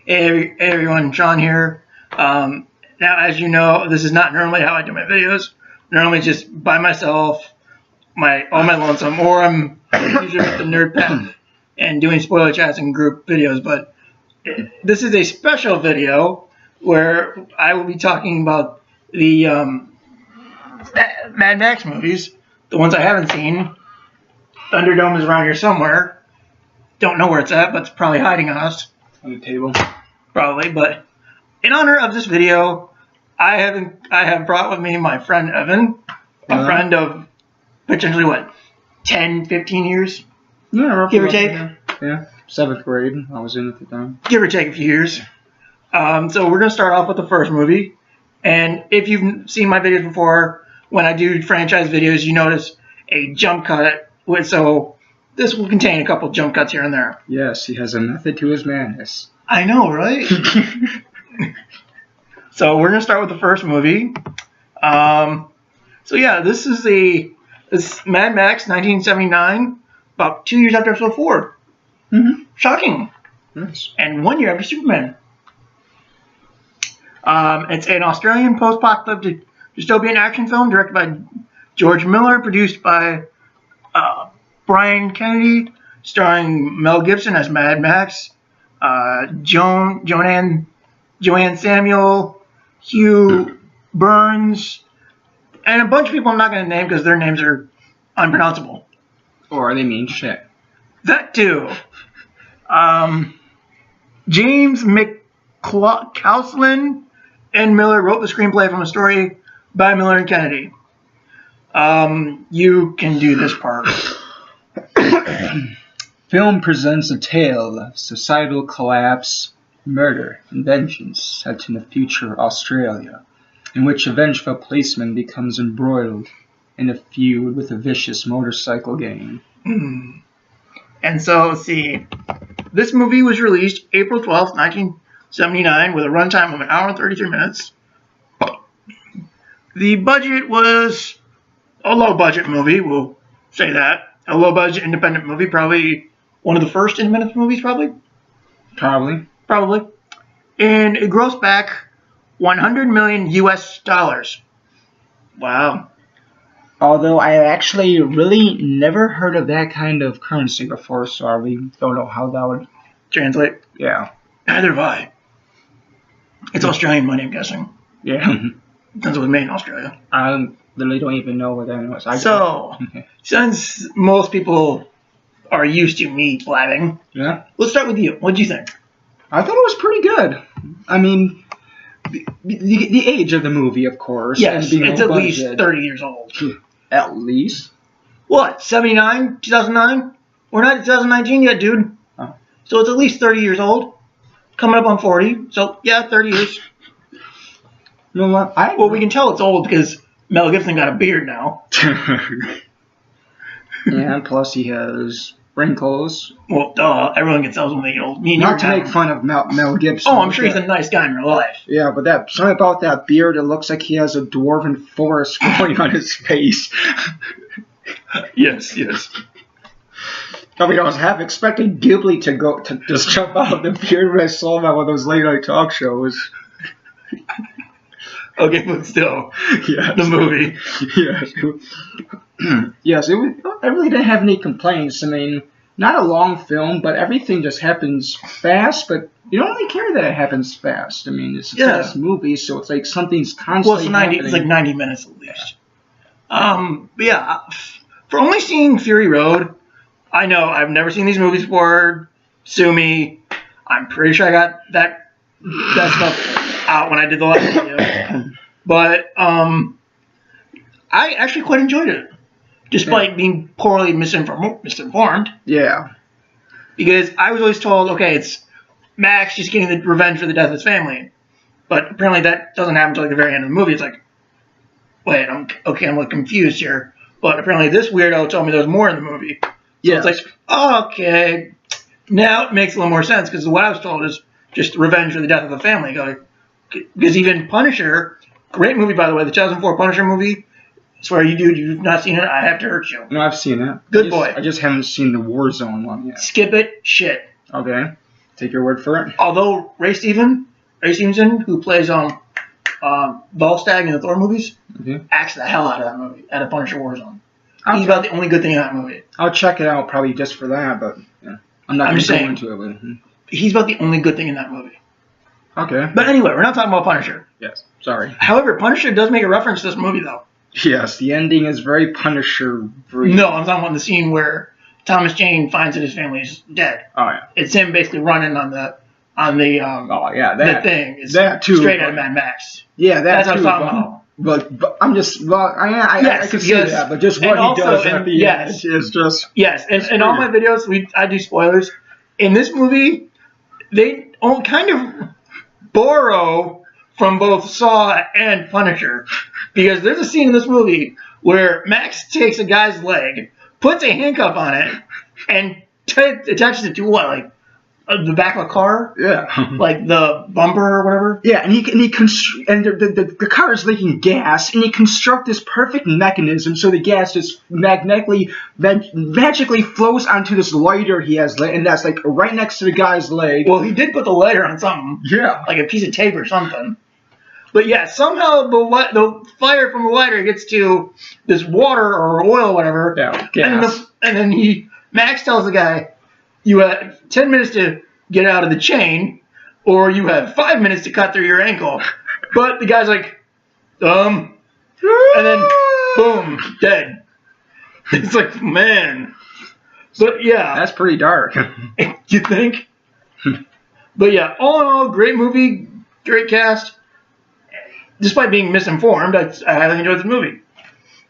Hey everyone, Sean here. Now, as you know, this is not normally how I do my videos. Normally, just by myself, all my lonesome, or I'm usually with the Nerd Pack and doing spoiler chats and group videos. But this is a special video where I will be talking about the Mad Max movies, the ones I haven't seen. Thunderdome is around here somewhere. Don't know where it's at, but it's probably hiding on us. On the table. Probably, but in honor of this video, I have brought with me my friend Evan, a friend of potentially what, 10, 15 years? Yeah, give or take. Yeah, 7th grade. I was in at the time. Give or take a few years. So we're gonna start off with the first movie, and if you've seen my videos before, when I do franchise videos, you notice a jump cut. So this will contain a couple jump cuts here and there. Yes, he has a method to his madness. I know, right? So we're gonna start with the first movie. So yeah, this is Mad Max 1979, about 2 years after Episode 4. Mm-hmm. Shocking. Yes. And 1 year after Superman. It's an Australian post-apocalyptic dystopian action film directed by George Miller, produced by Brian Kennedy, starring Mel Gibson as Mad Max, Joanne Samuel, Hugh Burns, and a bunch of people I'm not going to name because their names are unpronounceable. Or they mean shit. That too. James McCausland and Miller wrote the screenplay from a story by Miller and Kennedy. You can do this part. Film presents a tale of societal collapse, murder, and vengeance set in a future Australia, in which a vengeful policeman becomes embroiled in a feud with a vicious motorcycle gang. And so, let's see. This movie was released April 12th, 1979, with a runtime of 1 hour and 33 minutes. The budget was a low-budget movie, we'll say that. A low-budget independent movie, probably one of the first independent movies, probably. And it grossed back 100 million US dollars. Wow. Although I actually really never heard of that kind of currency before, so I really don't know how that would translate. Yeah. Neither have I. It's Australian money, I'm guessing. Yeah. Since it was made in Australia. I literally don't even know what that was. Since most people are used to me blabbing, yeah, let's start with you. What do you think? I thought it was pretty good. I mean, the age of the movie, of course. Yes, it's at least 30 years old. At least. What, 79? 2009? We're not in 2019 yet, dude. Oh. So it's at least 30 years old. Coming up on 40. So, yeah, 30 years. You know what? Well, we can tell it's old because Mel Gibson got a beard now. Yeah, plus he has wrinkles. Well, everyone gets those when they get old. Not to make fun of Mel Gibson. Oh, I'm sure he's a nice guy in real life. Yeah, but something about that beard, it looks like he has a dwarven forest growing on his face. Yes. I mean, I was half expecting Ghibli to just jump out of the beard when I saw him at one of those late night talk shows. Okay, but still, yeah, the movie. Yes. Yes, I really didn't have any complaints. I mean, not a long film, but everything just happens fast, but you don't really care that it happens fast. I mean, it's a fast movie, so it's like something's constantly happening. It's like 90 minutes at least. Yeah. But yeah, for only seeing Fury Road, I know I've never seen these movies before. Sue me. I'm pretty sure I got that stuff out when I did the last video. But I actually quite enjoyed it, despite being poorly misinformed. Yeah. Because I was always told, okay, it's Max just getting the revenge for the death of his family. But apparently that doesn't happen until like the very end of the movie. It's like, wait, I'm like confused here. But apparently this weirdo told me there was more in the movie. So it's like, okay, now it makes a little more sense, because what I was told is just revenge for the death of the family. Because even Punisher, great movie by the way, the 2004 Punisher movie, I swear you've not seen it, I have to hurt you. No, I've seen it. Good boy. I just haven't seen the Warzone one yet. Skip it, shit. Okay. Take your word for it. Although Ray Stevenson, who plays Volstagg in the Thor movies, acts the hell out of that movie at a Punisher Warzone. He's about the only good thing in that movie. I'll check it out probably just for that, but yeah, I'm not going to go into it. But, he's about the only good thing in that movie. Okay. But anyway, we're not talking about Punisher. Yes. Sorry. However, Punisher does make a reference to this movie, though. Yes, the ending is very Punisher-free. No, I'm talking about the scene where Thomas Jane finds that his family is dead. Oh yeah. It's him basically running on the the thing. It's that too. Straight out of Mad Max. Yeah, that's what I'm talking about. But I'm just I can see that, but just what he does at the end is just and all my videos I do spoilers. In this movie, they all kind of borrow from both Saw and Punisher, because there's a scene in this movie where Max takes a guy's leg, puts a handcuff on it, and attaches it to what, like the back of a car? Yeah. Like the bumper or whatever? Yeah, and the car is leaking gas, and he constructs this perfect mechanism so the gas just magically flows onto this lighter he has, and that's like right next to the guy's leg. Well, he did put the lighter on something. Yeah. Like a piece of tape or something. But yeah, somehow the fire from the lighter gets to this water or oil or whatever. Yeah, gas. And then Max tells the guy, you have 10 minutes to get out of the chain, or you have 5 minutes to cut through your ankle. But the guy's like, and then, boom, dead. It's like, man. But yeah. That's pretty dark. You think? But yeah, all in all, great movie, great cast. Despite being misinformed, I highly enjoyed the movie.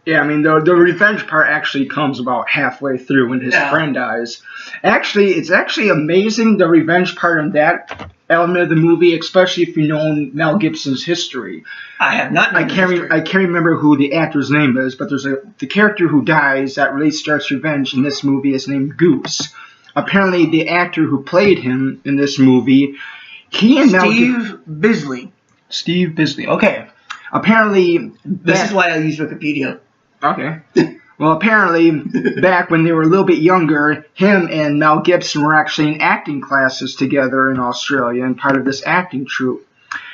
Yeah, I mean, the revenge part actually comes about halfway through when his friend dies. Actually, it's actually amazing, the revenge part on that element of the movie, especially if you know Mel Gibson's history. I have not known I can't remember who the actor's name is, but there's the character who dies that really starts revenge in this movie is named Goose. Apparently, the actor who played him in this movie, Steve Bisley. Steve Bisley. Okay. Apparently, this is why I use Wikipedia. Okay. Well, apparently, back when they were a little bit younger, him and Mel Gibson were actually in acting classes together in Australia and part of this acting troupe.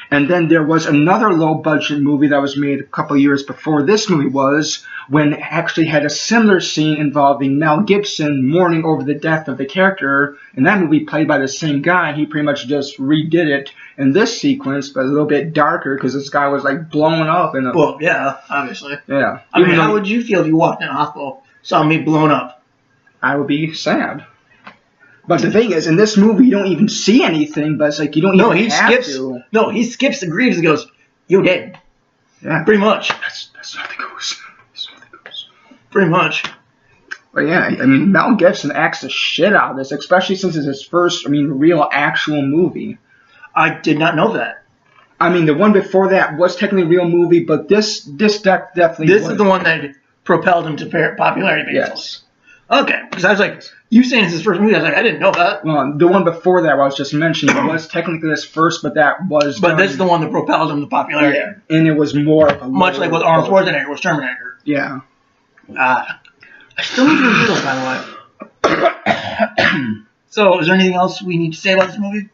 And then there was another low-budget movie that was made a couple years before this movie was, when it actually had a similar scene involving Mel Gibson mourning over the death of the character. And that movie played by the same guy. He pretty much just redid it in this sequence, but a little bit darker because this guy was like blown up. Well, yeah, obviously. Yeah. I mean, how would you feel if you walked in a hospital, saw me blown up? I would be sad. But the thing is, in this movie, you don't even see anything, but it's like you don't even have to. No, he skips the Greaves and goes, "You're dead." Yeah. Pretty much. That's not the Goose. That's not the Goose. Pretty much. But yeah, I mean, Mel Gibson acts the shit out of this, especially since it's his first, real actual movie. I did not know that. I mean, the one before that was technically a real movie, but this definitely This is the one that propelled him to popularity, basically. Yes. Okay, because I was like, you saying it's his first movie, I was like, I didn't know that. Well, the one before that I was just mentioning was technically his first, but that was... But this is the one that propelled him to popularity. Yeah, and it was more of a... Much like what Arnold Schwarzenegger was Terminator. Yeah. I still need to review those, by the way. So, is there anything else we need to say about this movie?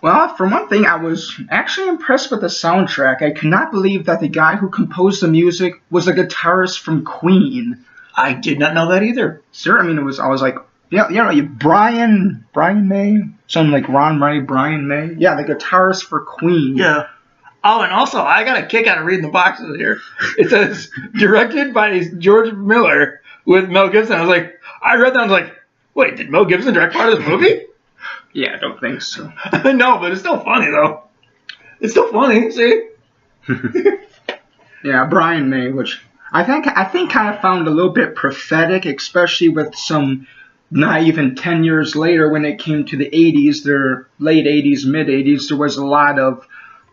Well, for one thing, I was actually impressed with the soundtrack. I cannot believe that the guy who composed the music was a guitarist from Queen. I did not know that either. Sir, I was like, Brian May? Something like Ron May, Brian May? Yeah, the guitarist for Queen. Yeah. Oh, and also, I got a kick out of reading the boxes here. It says, directed by George Miller with Mel Gibson. I read that, I was like, wait, did Mel Gibson direct part of this movie? Yeah, I don't think so. No, but it's still funny, though. It's still funny, see? Yeah, Brian May, which I think kind of found a little bit prophetic, especially with some, not even 10 years later when it came to the 80s, their late 80s, mid 80s, there was a lot of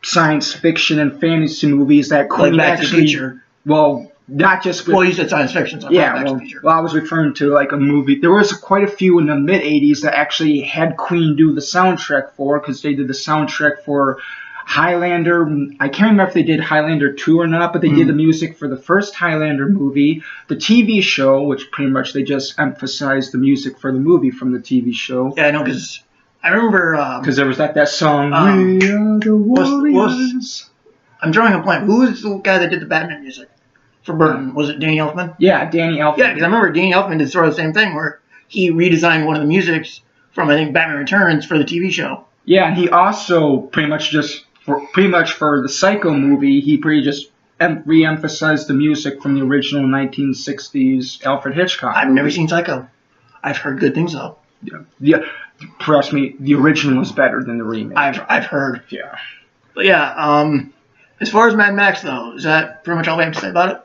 science fiction and fantasy movies that Queen Back to the Future. Well, not just with... Well, you said science fiction, so I was referring to like a movie. There was quite a few in the mid 80s that actually had Queen do the soundtrack for, because they did the soundtrack for Highlander. I can't remember if they did Highlander 2 or not, but they did the music for the first Highlander movie, the TV show, which pretty much they just emphasized the music for the movie from the TV show. Yeah, I know, because I remember... Because there was that song, We Are the Warriors. I'm drawing a blank. Who was the guy that did the Batman music for Burton? Was it Danny Elfman? Yeah, Danny Elfman. Yeah, because I remember Danny Elfman did sort of the same thing, where he redesigned one of the musics from, I think, Batman Returns for the TV show. Yeah, and he also pretty much for the Psycho movie, he pretty just re-emphasized the music from the original 1960s Alfred Hitchcock I've movie. never seen Psycho. I've heard good things though. Yeah, trust me, the original was better than the remake. I've heard. Yeah. But yeah, as far as Mad Max though, is that pretty much all we have to say about it?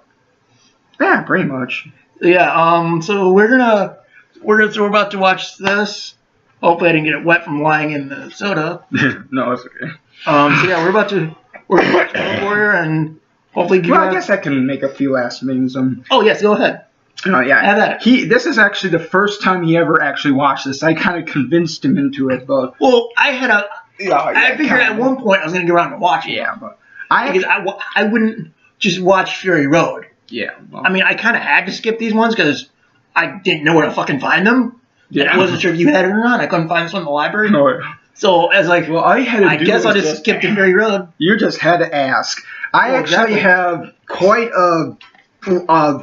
Yeah, pretty much. Yeah. So we're about to watch this. Hopefully I didn't get it wet from lying in the soda. No, it's okay. So yeah, we're about to watch Road Warrior and hopefully give I guess I can make a few last things. Oh yes, go ahead. Oh yeah. Have at it. This is actually the first time he ever actually watched this. I kind of convinced him into it, but well, I figured at one point I was gonna get around to watching it. Yeah, but I wouldn't just watch Fury Road. Yeah. Well, I mean, I kind of had to skip these ones because I didn't know where to fucking find them. Yeah. I wasn't sure if you had it or not. I couldn't find this one in the library. no. So I was like, Well, I guess I'll just skip to Fury Road. You just had to ask. I actually have quite a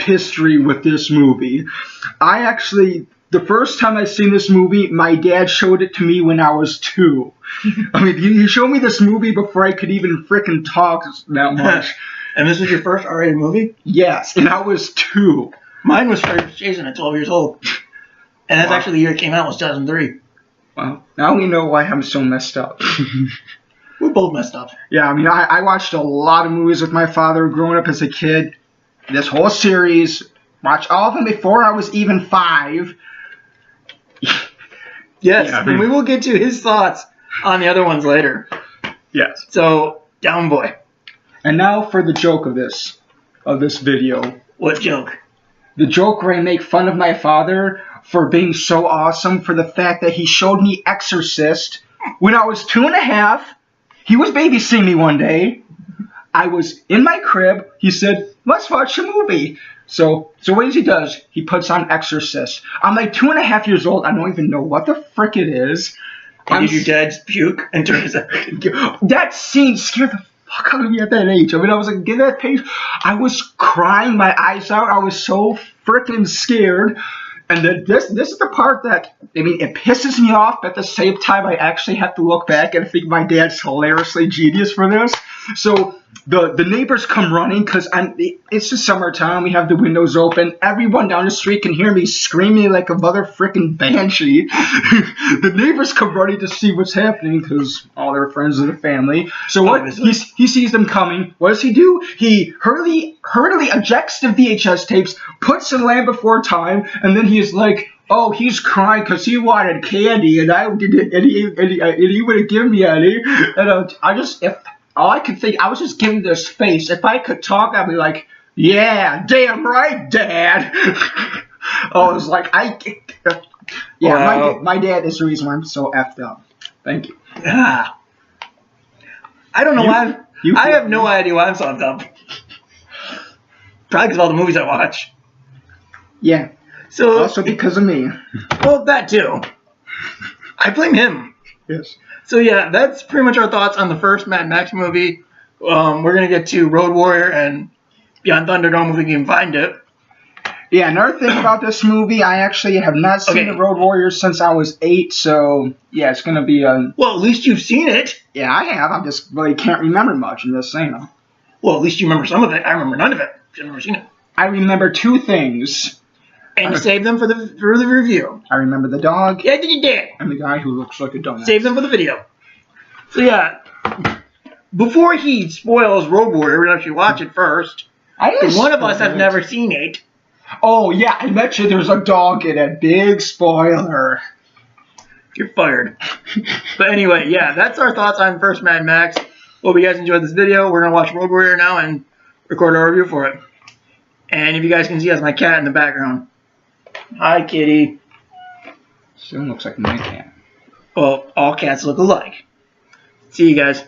history with this movie. The first time I seen this movie, my dad showed it to me when I was 2. I mean, he showed me this movie before I could even frickin' talk that much. And this was your first R-rated movie? Yes, and I was 2. Mine was Freddy Jason at 12 years old. And that's actually the year it came out, was 2003. Well, now we know why I'm so messed up. We're both messed up. Yeah, I mean, I watched a lot of movies with my father growing up as a kid. This whole series, watched all of them before I was even 5. Yes, Yeah, and we will get to his thoughts on the other ones later. Yes. So, down boy. And now for the joke of this video. What joke? The joke where I make fun of my father for being so awesome for the fact that he showed me Exorcist when I was 2.5. He was babysitting me one day. I was in my crib. He said, let's watch a movie. So what does he does? He puts on Exorcist. I'm like 2.5 years old. I don't even know what the frick it is. Did your dad puke and turn his head? That scene scared the fuck out of me at that age. I mean, I was like, get that page. I was crying my eyes out. I was so freaking scared. And then this is the part that, I mean, it pisses me off, but at the same time, I actually have to look back and think my dad's hilariously genius for this. So the neighbors come running because it's the summertime. We have the windows open. Everyone down the street can hear me screaming like a mother frickin' banshee. The neighbors come running to see what's happening because all their friends of the family. So what? He sees them coming. What does he do? He hurriedly ejects the VHS tapes, puts the Land Before Time, and then he's like, oh, he's crying because he wanted candy, and I didn't, and he wouldn't give me any. And all I could think, I was just giving this face. If I could talk, I'd be like, yeah, damn right, Dad. I was like, Wow. my dad is the reason why I'm so effed up. Thank you. I don't know why. I have no idea why I'm so effed up. Probably because of all the movies I watch. Yeah. So Also because of me. Well, that too. I blame him. Yes. So yeah, that's pretty much our thoughts on the first Mad Max movie. We're gonna get to Road Warrior and Beyond Thunderdome if we can find it. Yeah, another thing about this movie, I actually have not seen the Road Warrior since I was 8, so yeah, it's gonna be a. Well, at least you've seen it. Yeah, I have. I just really can't remember much. I'm just saying. Well, at least you remember some of it. I remember none of it. I've never seen it. I remember 2 things. And you saved them for the review. I remember the dog. Yeah, you did. And the guy who looks like a donut. Save them for the video. So yeah, before he spoils Road Warrior, we're gonna actually watch it first. Because one of us has never seen it. Oh yeah, I mentioned there's a dog in it. Big spoiler. You're fired. But anyway, yeah, that's our thoughts on first Mad Max. Hope you guys enjoyed this video. We're gonna watch Road Warrior now and record our review for it. And if you guys can see, that's my cat in the background. Hi, kitty. Still looks like my cat. Well, all cats look alike. See you guys.